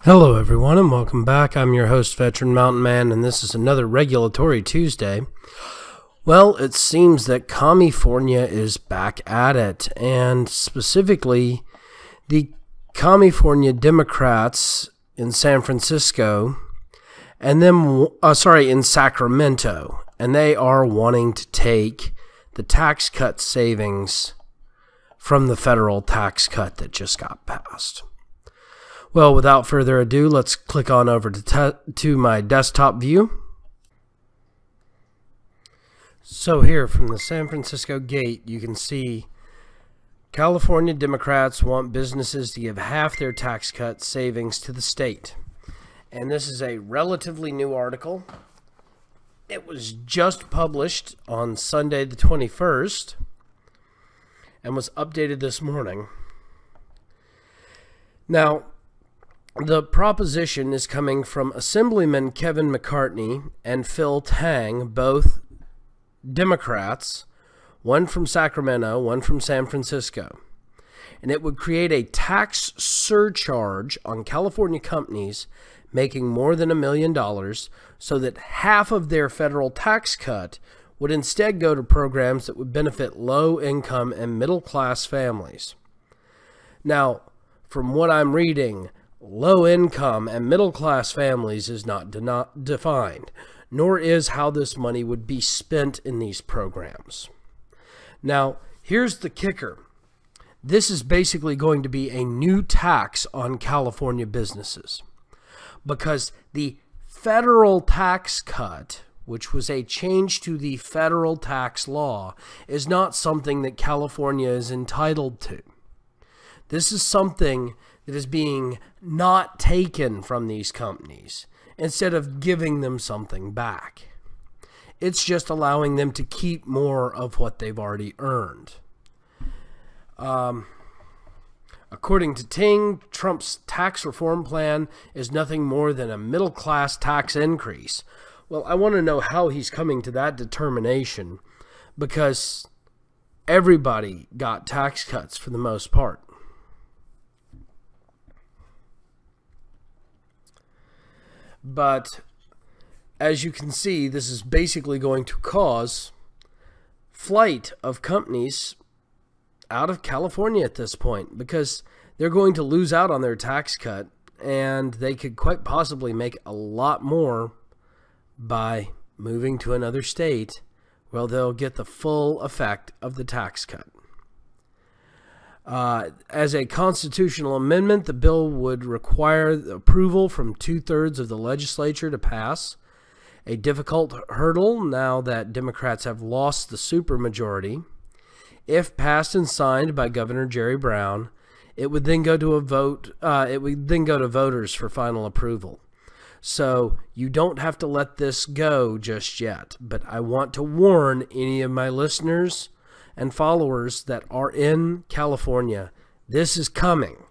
Hello everyone and welcome back. I'm your host, Veteran Mountain Man, and this is another Regulatory Tuesday. Well, it seems that Commiefornia is back at it, and specifically the Commiefornia Democrats in San Francisco, and then, in Sacramento, and they are wanting to take the tax cut savings from the federal tax cut that just got passed. Well, without further ado, let's click on over to my desktop view. So here from the San Francisco gate, you can see California Democrats want businesses to give half their tax cut savings to the state. And this is a relatively new article. It was just published on Sunday the 21st and was updated this morning. Now, the proposition is coming from Assemblyman Kevin McCartney and Phil Tang, both Democrats, one from Sacramento, one from San Francisco. And it would create a tax surcharge on California companies making more than $1 million so that half of their federal tax cut would instead go to programs that would benefit low-income and middle-class families. Now, from what I'm reading, low-income and middle-class families is not defined, nor is how this money would be spent in these programs. Now, here's the kicker. This is basically going to be a new tax on California businesses, because the federal tax cut, which was a change to the federal tax law, is not something that California is entitled to. This is something that is being not taken from these companies instead of giving them something back. It's just allowing them to keep more of what they've already earned. According to Ting, Trump's tax reform plan is nothing more than a middle-class tax increase. Well, I want to know how he's coming to that determination, because everybody got tax cuts for the most part. But as you can see, this is basically going to cause flight of companies out of California at this point, because they're going to lose out on their tax cut, and they could quite possibly make a lot more by moving to another state where they'll get the full effect of the tax cut. As a constitutional amendment, the bill would require approval from 2/3 of the legislature to pass, a difficult hurdle now that Democrats have lost the supermajority. If passed and signed by Governor Jerry Brown, it would then go to a vote. It would then go to voters for final approval. So you don't have to let this go just yet. But I want to warn any of my listeners and followers that are in California, this is coming.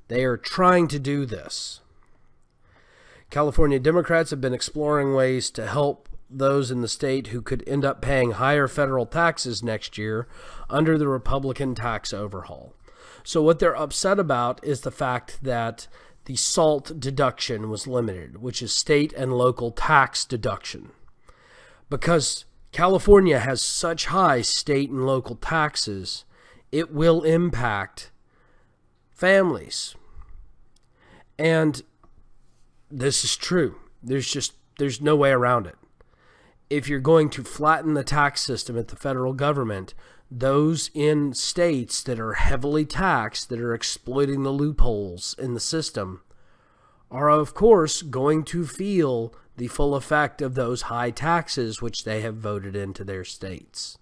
They are trying to do this. California Democrats have been exploring ways to help those in the state who could end up paying higher federal taxes next year under the Republican tax overhaul. So what they're upset about is the fact that the SALT deduction was limited, which is state and local tax deduction. Because California has such high state and local taxes, it will impact families. And this is true. There's no way around it. If you're going to flatten the tax system at the federal government, those in states that are heavily taxed, that are exploiting the loopholes in the system, are of course going to feel the full effect of those high taxes which they have voted into their states.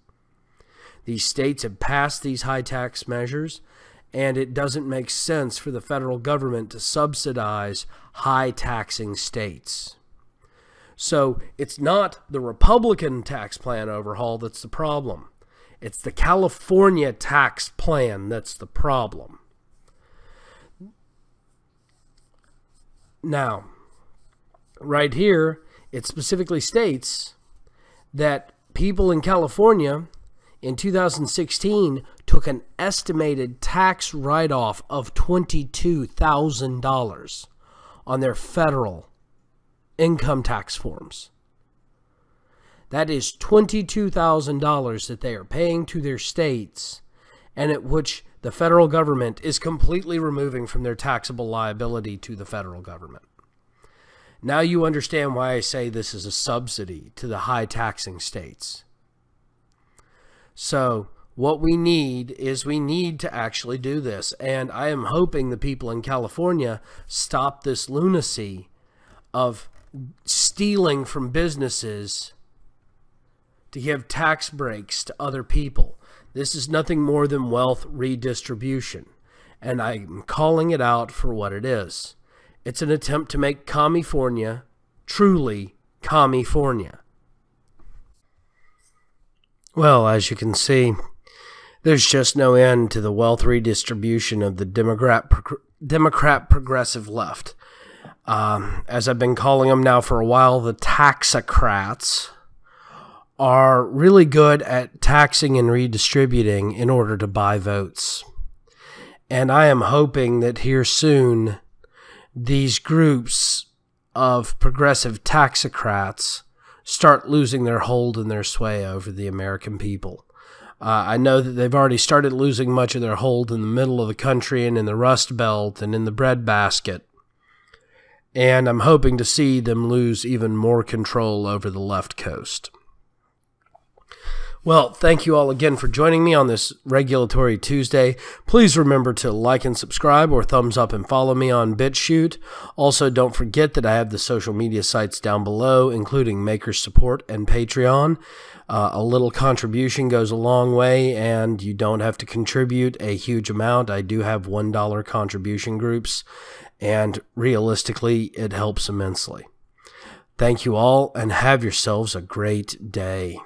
These states have passed these high tax measures, and it doesn't make sense for the federal government to subsidize high taxing states. So it's not the Republican tax plan overhaul that's the problem. It's the California tax plan that's the problem. Now, right here, it specifically states that people in California in 2016 took an estimated tax write-off of $22,000 on their federal income tax forms. That is $22,000 that they are paying to their states, and at which the federal government is completely removing from their taxable liability to the federal government. Now you understand why I say this is a subsidy to the high taxing states. So what we need is we need to actually do this. And I am hoping the people in California stop this lunacy of stealing from businesses to give tax breaks to other people. This is nothing more than wealth redistribution. And I'm calling it out for what it is. It's an attempt to make Commiefornia truly Commiefornia. Well, as you can see, there's just no end to the wealth redistribution of the Democrat progressive left. As I've been calling them now for a while, the taxocrats are really good at taxing and redistributing in order to buy votes. And I am hoping that here soon, these groups of progressive taxocrats start losing their hold and their sway over the American people. I know that they've already started losing much of their hold in the middle of the country and in the Rust Belt and in the breadbasket. And I'm hoping to see them lose even more control over the left coast. Well, thank you all again for joining me on this Regulatory Tuesday. Please remember to like and subscribe or thumbs up and follow me on BitChute. Also, don't forget that I have the social media sites down below, including Maker Support and Patreon. A little contribution goes a long way, and you don't have to contribute a huge amount. I do have $1 contribution groups, and realistically, it helps immensely. Thank you all, and have yourselves a great day.